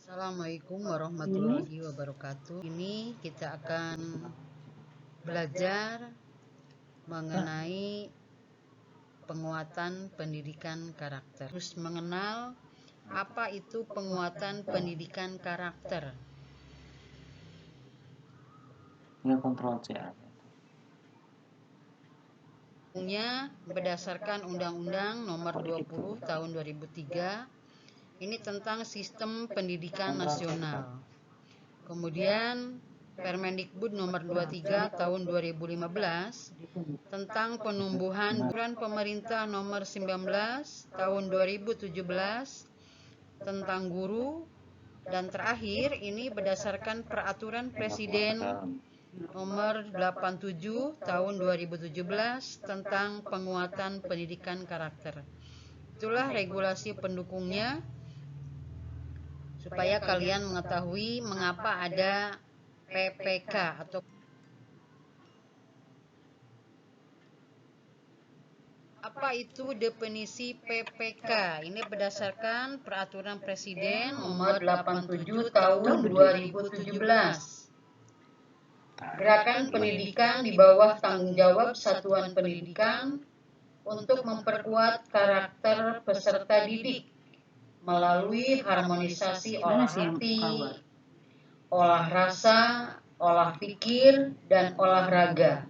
Assalamualaikum warahmatullahi wabarakatuh. Ini kita akan belajar mengenai penguatan pendidikan karakter. Terus mengenal apa itu penguatan pendidikan karakter. Ini kontrol C. Berdasarkan Undang-Undang Nomor 20 Tahun 2003, ini tentang sistem pendidikan nasional. Kemudian Permendikbud Nomor 23 Tahun 2015 tentang penumbuhan bulan pemerintah Nomor 19 Tahun 2017 tentang guru, dan terakhir ini berdasarkan Peraturan Presiden Nomor 87 Tahun 2017 tentang penguatan pendidikan karakter. Itulah regulasi pendukungnya, supaya kalian mengetahui mengapa ada PPK atau apa itu definisi PPK. Ini berdasarkan Peraturan Presiden Nomor 87 Tahun 2017. Gerakan pendidikan di bawah tanggung jawab Satuan Pendidikan untuk memperkuat karakter peserta didik melalui harmonisasi olah hati, olah rasa, olah pikir, dan olahraga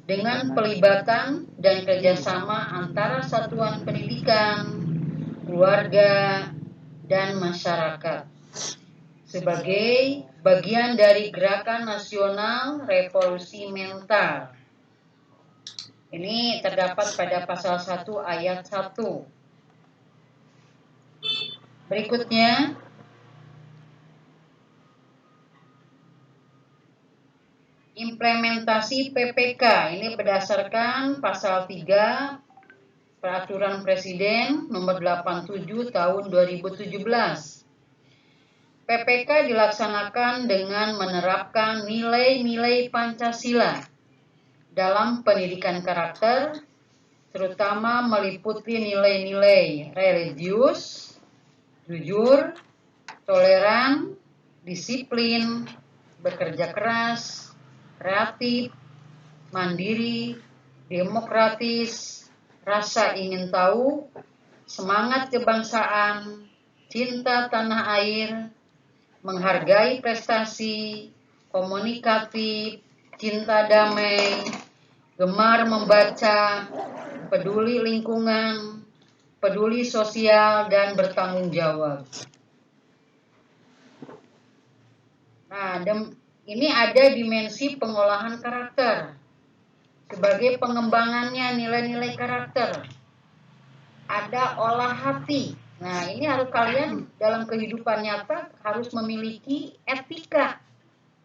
dengan pelibatan dan kerjasama antara satuan pendidikan, keluarga, dan masyarakat sebagai bagian dari Gerakan Nasional Revolusi Mental. Ini terdapat pada pasal 1 ayat 1. Berikutnya, implementasi PPK. Ini berdasarkan pasal 3 Peraturan Presiden Nomor 87 Tahun 2017. PPK dilaksanakan dengan menerapkan nilai-nilai Pancasila dalam pendidikan karakter, terutama meliputi nilai-nilai religius, jujur, toleran, disiplin, bekerja keras, kreatif, mandiri, demokratis, rasa ingin tahu, semangat kebangsaan, cinta tanah air, menghargai prestasi, komunikatif, cinta damai, gemar membaca, peduli lingkungan, peduli sosial, dan bertanggung jawab. Nah, ini ada dimensi pengolahan karakter. Sebagai pengembangannya nilai-nilai karakter, ada olah hati. Nah, ini harus kalian dalam kehidupan nyata harus memiliki etika.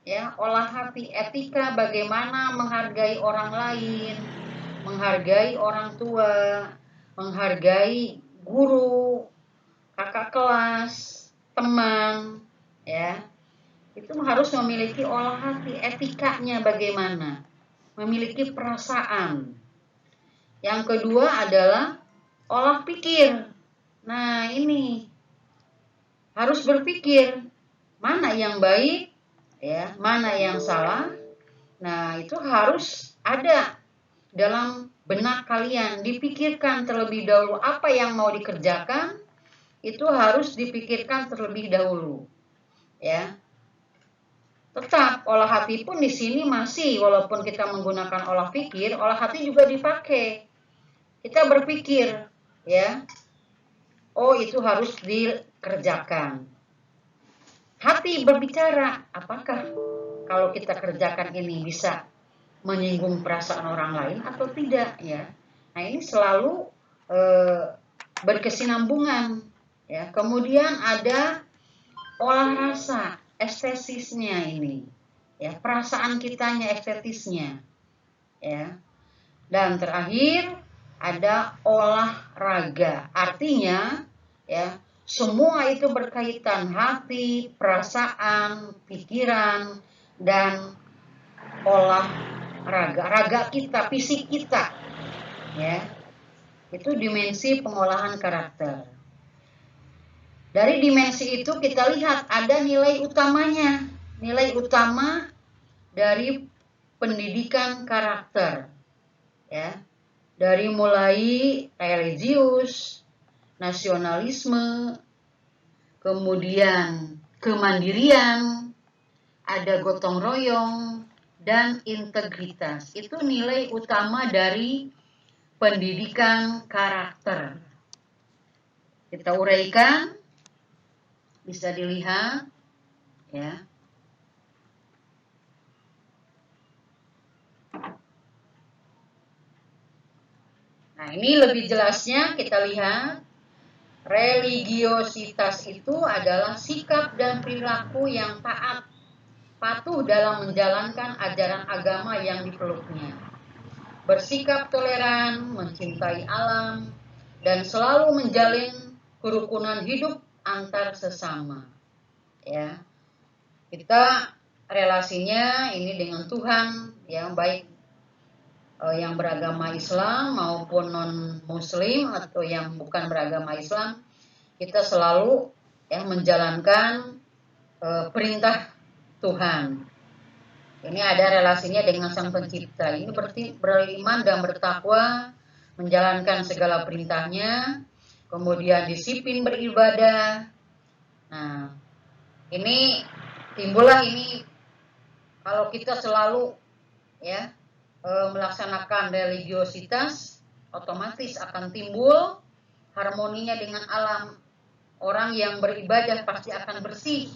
Ya, olah hati, etika bagaimana menghargai orang lain, menghargai orang tua, menghargai guru, kakak kelas, teman, ya. Itu harus memiliki olah hati, etikanya bagaimana, memiliki perasaan. Yang kedua adalah olah pikir. Nah, ini harus berpikir mana yang baik, ya, mana yang salah. Nah, itu harus ada dalam benak kalian, dipikirkan terlebih dahulu apa yang mau dikerjakan, itu harus dipikirkan terlebih dahulu, ya. Tetap olah hati pun di sini masih, walaupun kita menggunakan olah pikir, olah hati juga dipakai. Kita berpikir, ya, oh itu harus dikerjakan. Hati berbicara, apakah kalau kita kerjakan ini bisa menyinggung perasaan orang lain atau tidak, ya. Nah, ini selalu berkesinambungan, ya. Kemudian ada olah rasa, estetisnya ini, ya, perasaan kitanya, estetisnya, ya. Dan terakhir ada olahraga, artinya, ya, semua itu berkaitan hati, perasaan, pikiran, dan olahraga, raga kita, fisik kita, ya. Itu dimensi pengolahan karakter. Dari dimensi itu kita lihat ada nilai utamanya, nilai utama dari pendidikan karakter, ya. Dari mulai religius, nasionalisme, kemudian kemandirian, ada gotong royong, dan integritas. Itu nilai utama dari pendidikan karakter. Kita uraikan, bisa dilihat, ya. Nah, ini lebih jelasnya kita lihat. Religiositas itu adalah sikap dan perilaku yang taat, patuh dalam menjalankan ajaran agama yang dipeluknya. Bersikap toleran, mencintai alam, dan selalu menjalin kerukunan hidup antar sesama. Ya, kita relasinya ini dengan Tuhan, yang baik yang beragama Islam maupun non-Muslim atau yang bukan beragama Islam, kita selalu menjalankan perintah Tuhan. Ini ada relasinya dengan Sang Pencipta. Ini berarti beriman dan bertakwa, menjalankan segala perintahnya, kemudian disiplin beribadah. Nah, ini timbullah ini kalau kita selalu melaksanakan religiositas, otomatis akan timbul harmoninya dengan alam. Orang yang beribadah pasti akan bersih,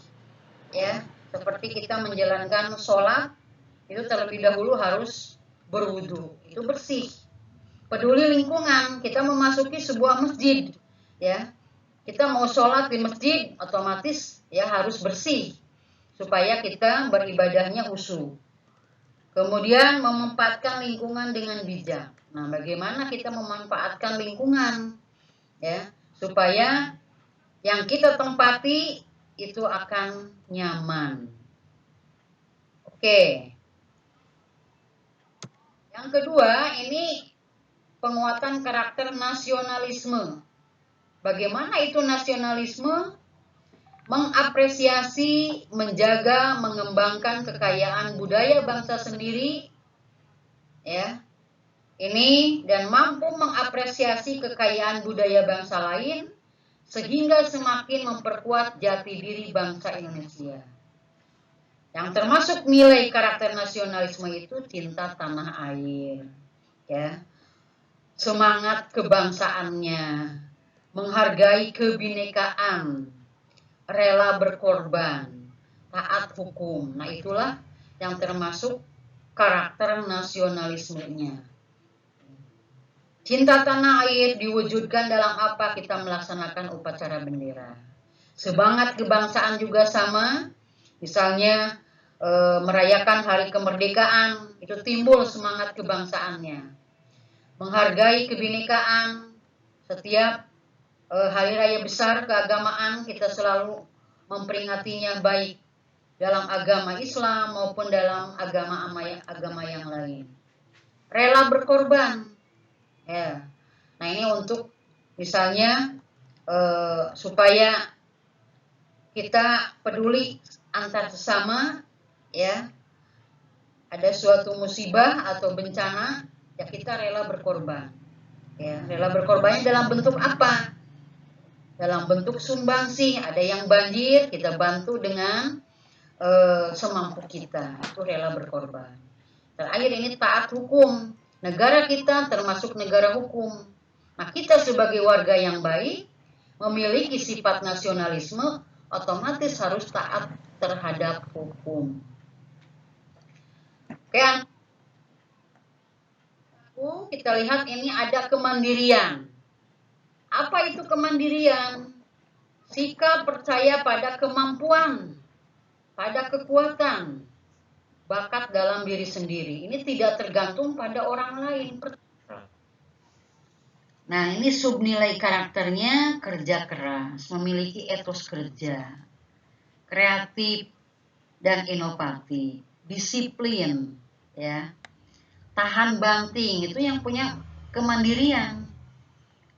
ya. Seperti kita menjalankan sholat, itu terlebih dahulu harus berwudu, itu bersih. Peduli lingkungan, kita memasuki sebuah masjid, ya. Kita mau sholat di masjid, otomatis harus bersih, supaya kita beribadahnya khusyuk. Kemudian memanfaatkan lingkungan dengan bijak. Nah, bagaimana kita memanfaatkan lingkungan, ya, supaya yang kita tempati itu akan nyaman. Oke. Yang kedua, ini penguatan karakter nasionalisme. Bagaimana itu nasionalisme? Mengapresiasi, menjaga, mengembangkan kekayaan budaya bangsa sendiri, ya. Ini dan mampu mengapresiasi kekayaan budaya bangsa lain sehingga semakin memperkuat jati diri bangsa Indonesia. Yang termasuk nilai karakter nasionalisme itu cinta tanah air, ya. Semangat kebangsaannya, menghargai kebinekaan, rela berkorban, taat hukum. Nah, itulah yang termasuk karakter nasionalismenya. Cinta tanah air diwujudkan dalam apa? Kita melaksanakan upacara bendera. Semangat kebangsaan juga sama. Misalnya merayakan hari kemerdekaan, itu timbul semangat kebangsaannya. Menghargai kebinekaan, setiap hari raya besar keagamaan kita selalu memperingatinya, baik dalam agama Islam maupun dalam agama yang lain. Rela berkorban, ya. Nah, ini untuk misalnya supaya kita peduli antar sesama, ya. Ada suatu musibah atau bencana, ya kita rela berkorban. Ya, rela berkorbannya dalam bentuk apa? Dalam bentuk sumbangsi. Ada yang banjir, kita bantu dengan semampu kita. Itu rela berkorban. Terakhir ini taat hukum. Negara kita termasuk negara hukum. Nah, kita sebagai warga yang baik memiliki sifat nasionalisme, otomatis harus taat terhadap hukum. Oke, kita lihat ini ada kemandirian. Apa itu kemandirian? Sikap percaya pada kemampuan, pada kekuatan, bakat dalam diri sendiri. Ini tidak tergantung pada orang lain. Nah, ini subnilai karakternya: kerja keras, memiliki etos kerja, kreatif dan inovatif, disiplin, ya, tahan banting, itu yang punya kemandirian.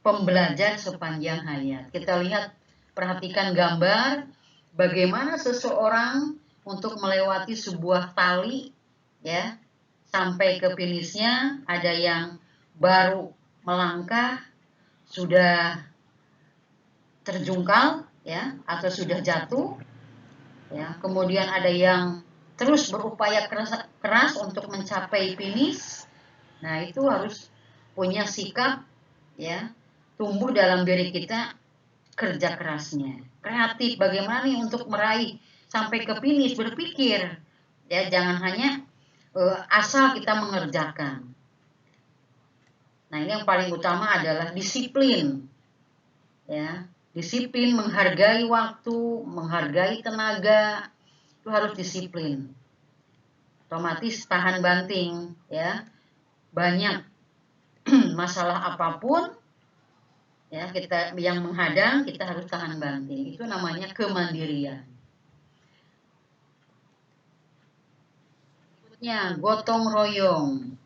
Pembelajar sepanjang hayat. Kita lihat perhatikan gambar bagaimana seseorang untuk melewati sebuah tali, ya, sampai ke finishnya. Ada yang baru melangkah sudah terjungkal, ya, atau sudah jatuh, ya. Kemudian ada yang terus berupaya keras untuk mencapai finish. Nah, itu harus punya sikap, ya, tumbuh dalam diri kita kerja kerasnya, kreatif bagaimana nih untuk meraih sampai ke finish, berpikir, ya, jangan hanya asal kita mengerjakan. Nah, ini yang paling utama adalah disiplin, ya, disiplin, menghargai waktu, menghargai tenaga, itu harus disiplin. Otomatis tahan banting, ya, banyak masalah apapun, ya, kita yang menghadang, kita harus tahan banting. Itu namanya kemandirian. Berikutnya, gotong royong.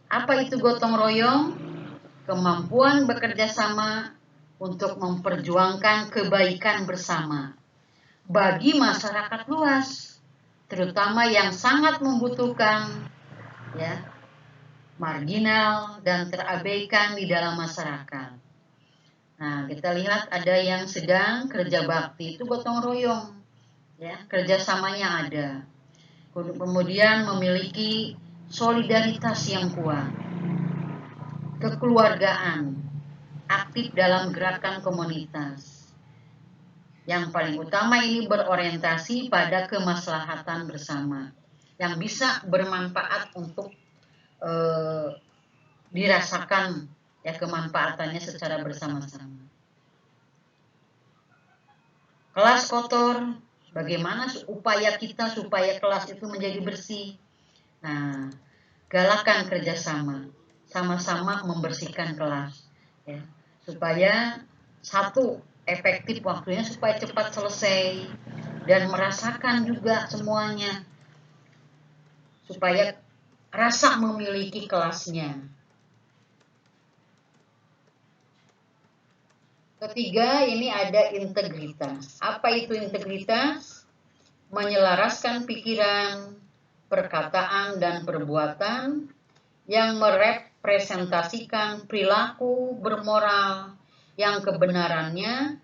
Apa itu gotong royong? Kemampuan bekerja sama untuk memperjuangkan kebaikan bersama bagi masyarakat luas, terutama yang sangat membutuhkan, ya, marginal dan terabaikan di dalam masyarakat. Nah, kita lihat ada yang sedang kerja bakti, itu gotong royong, ya, kerjasamanya ada. Kemudian memiliki solidaritas yang kuat, kekeluargaan, aktif dalam gerakan komunitas. Yang paling utama ini berorientasi pada kemaslahatan bersama, yang bisa bermanfaat untuk dirasakan, ya, kemanfaatannya secara bersama-sama. Kelas kotor, bagaimana upaya kita supaya kelas itu menjadi bersih? Nah, galakan kerjasama, sama-sama membersihkan kelas, ya, supaya satu, efektif waktunya supaya cepat selesai dan merasakan juga semuanya, supaya rasa memiliki kelasnya. Ketiga, ini ada integritas. Apa itu integritas? Menyelaraskan pikiran, perkataan, dan perbuatan yang merepresentasikan perilaku bermoral yang kebenarannya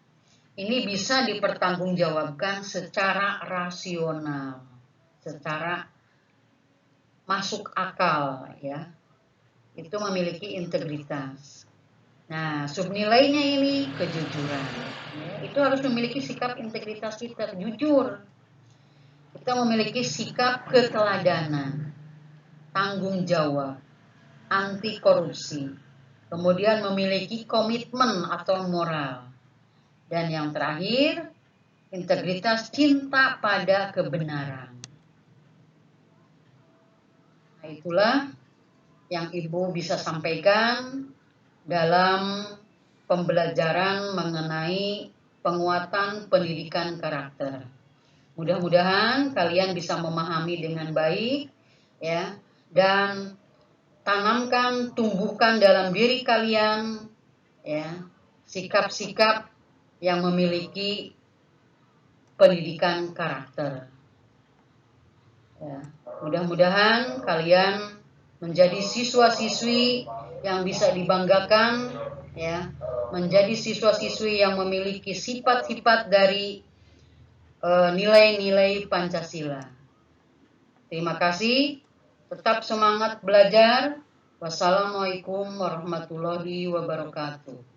ini bisa dipertanggungjawabkan secara rasional, secara masuk akal, ya. Itu memiliki integritas. Nah, subnilainya ini kejujuran, ya. Itu harus memiliki sikap integritas kita, jujur. Kita memiliki sikap keteladanan, tanggung jawab, anti korupsi, kemudian memiliki komitmen atau moral. Dan yang terakhir, integritas, cinta pada kebenaran. Nah, itulah yang Ibu bisa sampaikan dalam pembelajaran mengenai penguatan pendidikan karakter. Mudah-mudahan kalian bisa memahami dengan baik, ya, dan tanamkan, tumbuhkan dalam diri kalian, ya, sikap-sikap yang memiliki pendidikan karakter. Ya, mudah-mudahan kalian menjadi siswa-siswi yang bisa dibanggakan, ya, menjadi siswa-siswi yang memiliki sifat-sifat dari nilai-nilai Pancasila. Terima kasih, tetap semangat belajar. Wassalamualaikum warahmatullahi wabarakatuh.